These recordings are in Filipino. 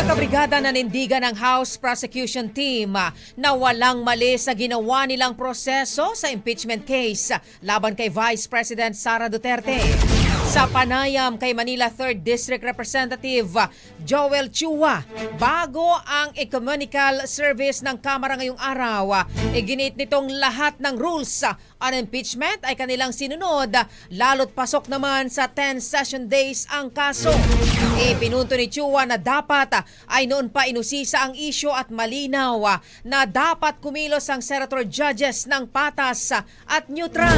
Kabrigada nanindigan ng House Prosecution Team na walang mali sa ginawa nilang proseso sa impeachment case laban kay Vice President Sara Duterte. Sa panayam kay Manila 3rd District Representative Joel Chua, bago ang Ecumenical Service ng Kamara ngayong araw, iginit nitong lahat ng rules on impeachment ay kanilang sinunod, lalo't pasok naman sa 10 session days ang kaso. Ipinunto ni Chua na dapat ay noon pa inusisa ang isyu at malinaw na dapat kumilos ang senator judges ng patas at neutral.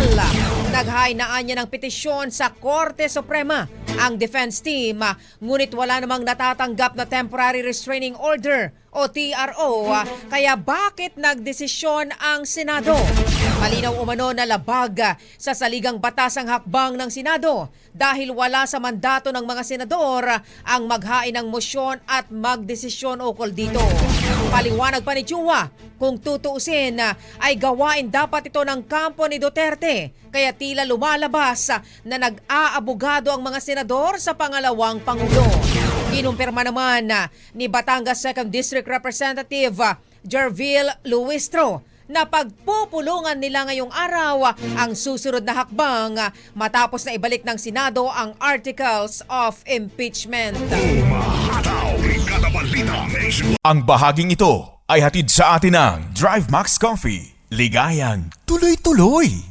Naghainaan niya ng petisyon sa Korte Suprema ang defense team, ngunit wala namang natatanggap na temporary restraining order o TRO, kaya bakit nagdesisyon ang Senado? Malinaw umano na labag sa saligang batas ang hakbang ng Senado dahil wala sa mandato ng mga senador ang maghain ng mosyon at magdesisyon ukol dito. Paliwanag pa ni Chua, kung tutuusin ay gawain dapat ito ng kampo ni Duterte, kaya tila lumalabas na nag-aabogado ang mga senador sa pangalawang Pangulo. Kinumpirma naman ni Batangas 2nd District Representative Jervil Luistro na pagpupulungan nila ngayong araw ang susunod na hakbang matapos na ibalik ng Senado ang Articles of Impeachment. Ang bahaging ito ay hatid sa atin ng Drive Max Coffee. Ligayang tuloy-tuloy.